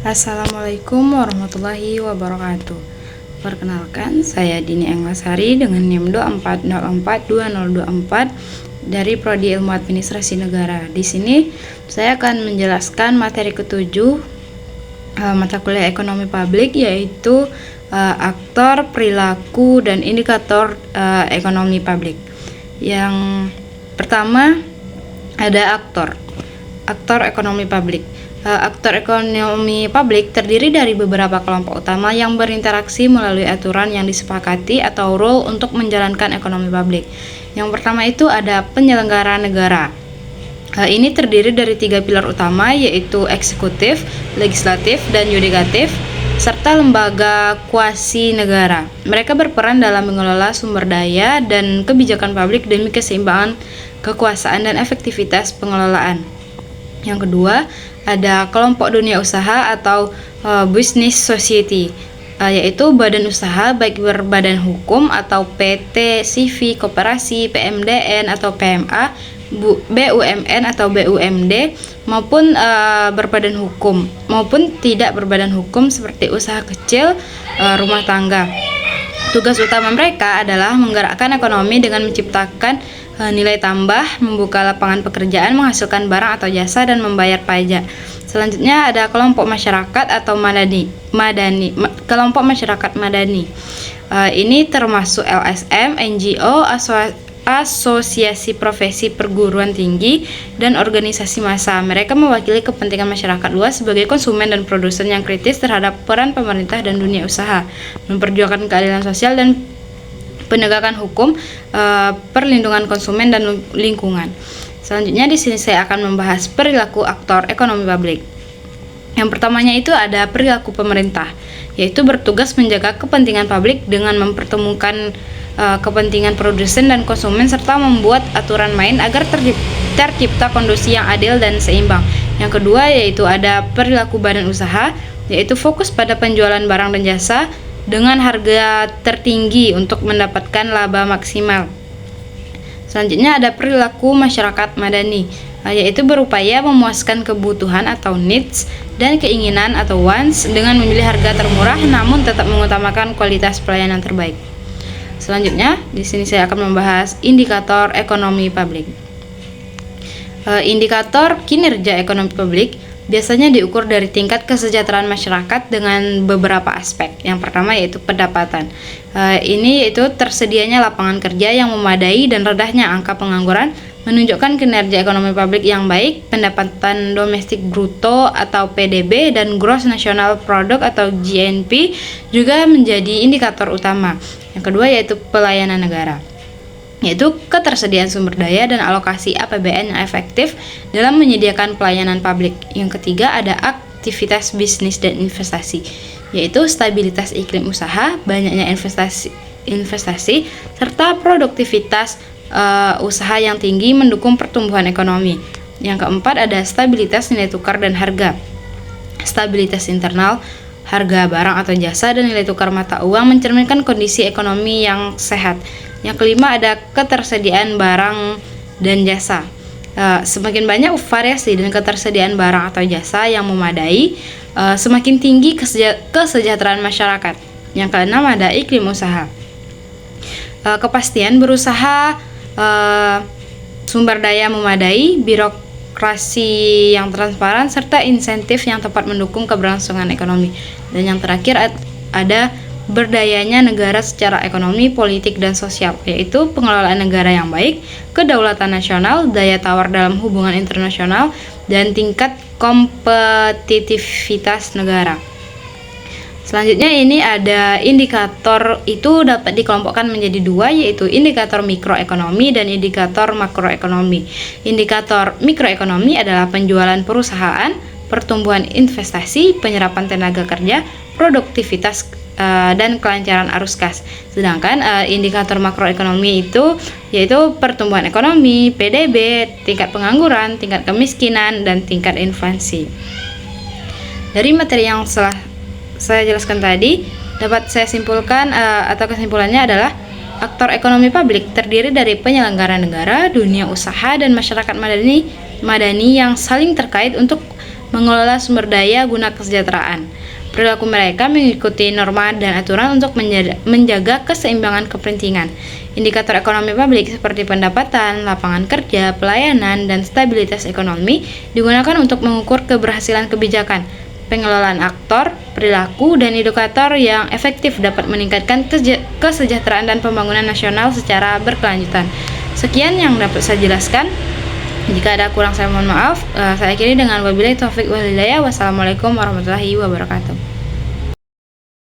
Assalamualaikum warahmatullahi wabarakatuh. Perkenalkan, saya Dini Englasari dengan NIM 24042024 dari Prodi Ilmu Administrasi Negara. Di sini saya akan menjelaskan materi ketujuh mata kuliah Ekonomi Publik, yaitu aktor, perilaku, dan indikator ekonomi publik. Yang pertama ada aktor ekonomi publik. Aktor ekonomi publik terdiri dari beberapa kelompok utama yang berinteraksi melalui aturan yang disepakati atau rule untuk menjalankan ekonomi publik. Yang pertama itu ada penyelenggara negara. Ini terdiri dari 3 pilar utama, yaitu eksekutif, legislatif, dan yudikatif, serta lembaga kuasi negara. Mereka berperan dalam mengelola sumber daya dan kebijakan publik demi keseimbangan kekuasaan dan efektivitas pengelolaan. Yang kedua, ada kelompok dunia usaha atau business society, yaitu badan usaha baik berbadan hukum atau PT, CV, koperasi, PMDN atau PMA, BUMN atau BUMD, maupun berbadan hukum maupun tidak berbadan hukum seperti usaha kecil, rumah tangga. Tugas utama mereka adalah menggerakkan ekonomi dengan menciptakan nilai tambah, membuka lapangan pekerjaan, menghasilkan barang atau jasa, dan membayar pajak. Selanjutnya ada kelompok masyarakat atau kelompok masyarakat madani. Ini termasuk LSM, NGO, asosiasi profesi perguruan tinggi, dan organisasi massa. Mereka mewakili kepentingan masyarakat luas sebagai konsumen dan produsen yang kritis terhadap peran pemerintah dan dunia usaha, memperjuangkan keadilan sosial dan penegakan hukum, perlindungan konsumen dan lingkungan. Selanjutnya di sini saya akan membahas perilaku aktor ekonomi publik. Yang pertamanya itu ada perilaku pemerintah, yaitu bertugas menjaga kepentingan publik dengan mempertemukan kepentingan produsen dan konsumen serta membuat aturan main agar tercipta kondisi yang adil dan seimbang. Yang kedua yaitu ada perilaku badan usaha, yaitu fokus pada penjualan barang dan jasa dengan harga tertinggi untuk mendapatkan laba maksimal. Selanjutnya ada perilaku masyarakat madani, yaitu berupaya memuaskan kebutuhan atau needs dan keinginan atau wants dengan memilih harga termurah namun tetap mengutamakan kualitas pelayanan terbaik. Selanjutnya di sini saya akan membahas indikator ekonomi publik. Indikator kinerja ekonomi publik biasanya diukur dari tingkat kesejahteraan masyarakat dengan beberapa aspek. Yang pertama yaitu pendapatan. Ini yaitu tersedianya lapangan kerja yang memadai dan rendahnya angka pengangguran, menunjukkan kinerja ekonomi publik yang baik. Pendapatan domestik bruto atau PDB dan gross national product atau GNP juga menjadi indikator utama. Yang kedua yaitu pelayanan negara, yaitu ketersediaan sumber daya dan alokasi APBN yang efektif dalam menyediakan pelayanan publik. Yang ketiga ada aktivitas bisnis dan investasi, yaitu stabilitas iklim usaha, banyaknya investasi serta produktivitas usaha yang tinggi mendukung pertumbuhan ekonomi. Yang keempat ada stabilitas nilai tukar dan harga, stabilitas internal, harga barang atau jasa, dan nilai tukar mata uang mencerminkan kondisi ekonomi yang sehat. Yang kelima ada ketersediaan barang dan jasa. Semakin banyak variasi dan ketersediaan barang atau jasa yang memadai, semakin tinggi kesejahteraan masyarakat. Yang keenam ada iklim usaha. Kepastian berusaha, sumber daya memadai, birokrasi yang transparan, serta insentif yang tepat mendukung keberlangsungan ekonomi. Dan yang terakhir ada berdayanya negara secara ekonomi, politik, dan sosial, yaitu pengelolaan negara yang baik, kedaulatan nasional, daya tawar dalam hubungan internasional, dan tingkat kompetitivitas negara. Selanjutnya ini ada indikator, itu dapat dikelompokkan menjadi dua, yaitu indikator mikroekonomi dan indikator makroekonomi. Indikator mikroekonomi adalah penjualan perusahaan, pertumbuhan investasi, penyerapan tenaga kerja, produktivitas dan kelancaran arus kas. Sedangkan indikator makroekonomi itu yaitu pertumbuhan ekonomi, PDB, tingkat pengangguran, tingkat kemiskinan, dan tingkat inflasi. Dari materi yang telah saya jelaskan tadi, dapat saya simpulkan atau kesimpulannya adalah aktor ekonomi publik terdiri dari penyelenggara negara, dunia usaha, dan masyarakat madani yang saling terkait untuk mengelola sumber daya guna kesejahteraan. Perilaku mereka mengikuti norma dan aturan untuk menjaga keseimbangan kepentingan. Indikator ekonomi publik seperti pendapatan, lapangan kerja, pelayanan, dan stabilitas ekonomi digunakan untuk mengukur keberhasilan kebijakan. Pengelolaan aktor, perilaku, dan indikator yang efektif dapat meningkatkan kesejahteraan dan pembangunan nasional secara berkelanjutan. Sekian yang dapat saya jelaskan. Jika ada kurang saya mohon maaf. Saya akhiri dengan wabillahi taufik wal hidayah. Wassalamualaikum warahmatullahi wabarakatuh.